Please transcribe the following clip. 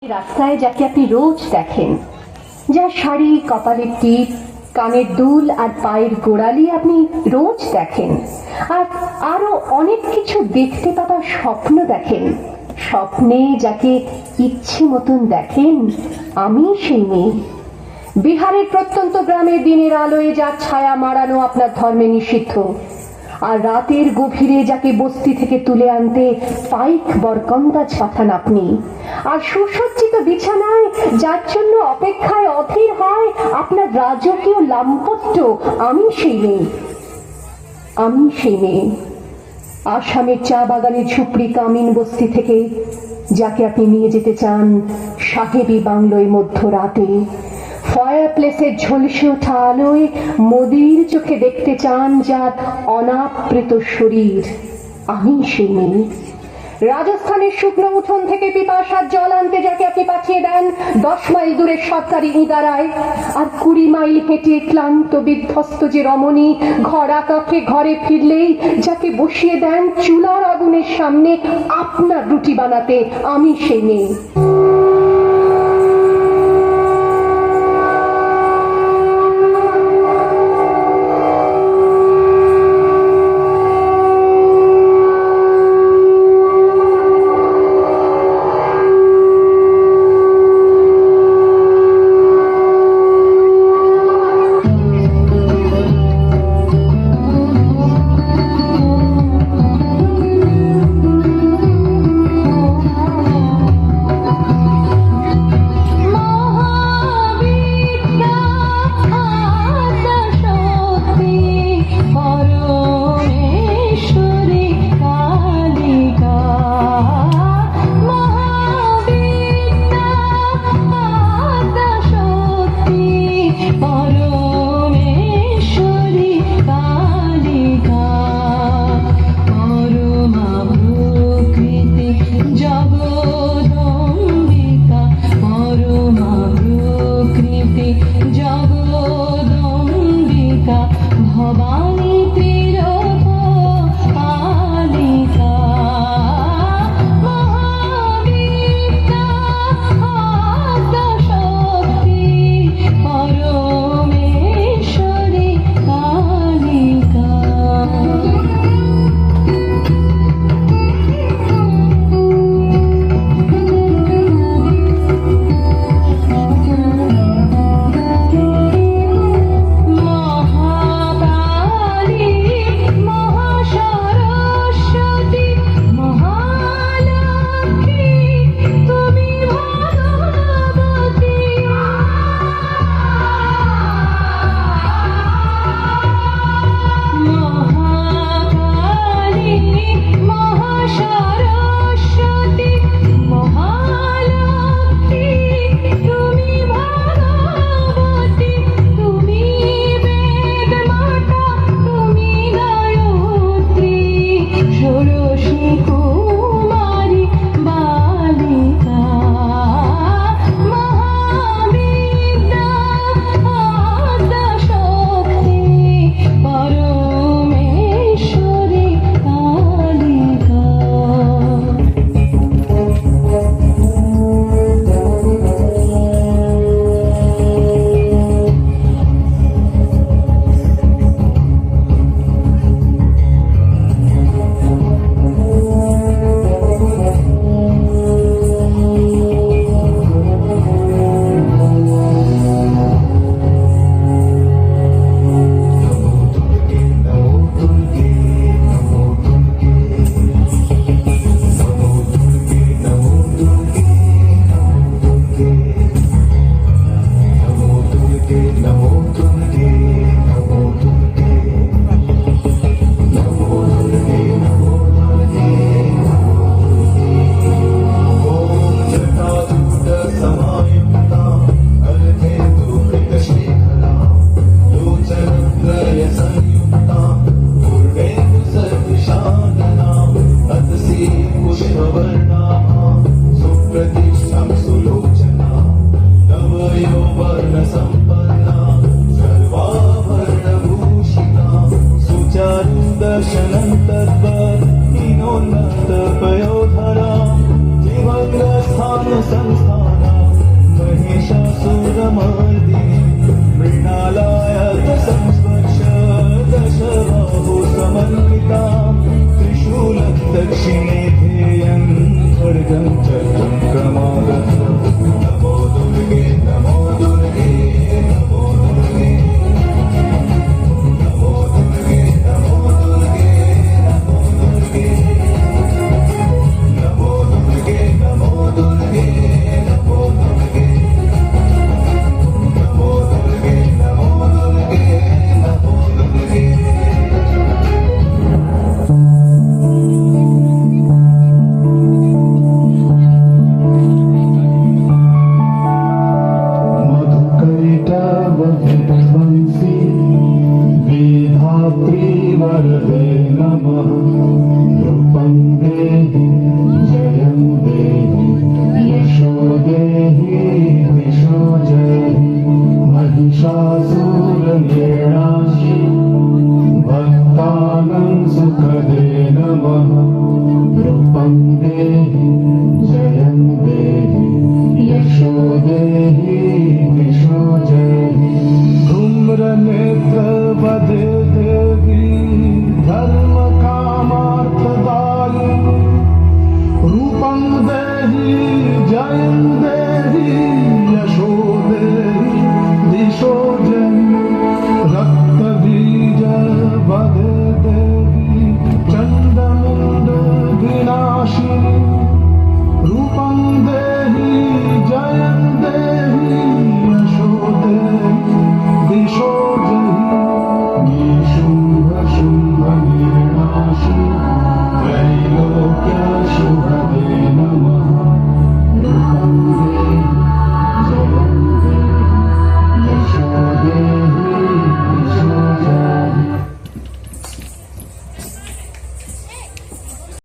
রাস্তায় যাকে আপনি রোজ দেখেন, যার শাড়ি, কপালের টিপ, কানের দুল আর পায়ের গোড়ালি আপনি রোজ দেখেন, আর আরো অনেক কিছু দেখতে পাওয়ার স্বপ্ন দেখেন, স্বপ্নে যাকে ইচ্ছে মতন দেখেন, আমি সেই মেয়ে। বিহারের প্রত্যন্ত গ্রামে দিনের আলোয় যার ছায়া মাড়ানো আপনার ধর্মে নিষিদ্ধ, আর রাতের গভীরে যাকে বস্তি থেকে তুলে আনতে পাইক বরকন্দাজ পাঠান আপনি, আর সুসজ্জিত বিছানায় যার জন্য অপেক্ষায় অধীর হয় আপনার রাজকীয় লাম্পট্য, আমি সেই মেয়ে। আমি সেই মেয়ে আসামের চা বাগানের ঝুপড়ি কামিন বস্তি থেকে যাকে আপনি নিয়ে যেতে চান সাহেবী বাংলোয় মধ্যরাতে, ফায়ার প্লেসের ঝলসে ওঠা আলোয় মোদির চোখে দেখতে চান যার অনাবৃত শরীর, আমি সেই মেয়ে। রাজস্থানের শুকনো উঠোন থেকে পিপাসার জল আনতে যাকে আপনি পাঠিয়ে দেন 10 মাইল দূরের সরকারি ইদারায়, আর 20 মাইল হেঁটে ক্লান্ত বিধ্বস্ত যে রমণী ঘরা কাঁখে ঘরে ফিরলেই যাকে বসিয়ে দেন চুলার আগুনের সামনে আপনার রুটি বানাতে, আমি সেই মেয়ে। सुलोचना नवयौवनसम्पन्ना मर्दिनी मृणालाय संस्पर्श दशबाहु समन्विता त्रिशूलं दक्षिणे ध्येयं खड्गं चक्रं क्रमागत नमो दुर्गे नमो दुर्गे नमो दुर्गे नमो दुर्गे नमो दुर्गे नमो दुर्गे नमो दुर्गे नमो दुर्गे नमो दुर्गे नमो दुर्गे नमो दुर्गे नमो दुर्गे मधुकैटवंशी वेधात्री वरदे नमः रूपं देहि जयं देहि यशो देहि दिशो जयहि महिषासुरनिर्णाशि भक्तानां सुखदे नमः रूपं देहि जयं देहि यशो देहि दिशो जयहि धूम्रनेत्रवदे देवी धर्मकामार्थदायिनी रूपं देहि जयं देहि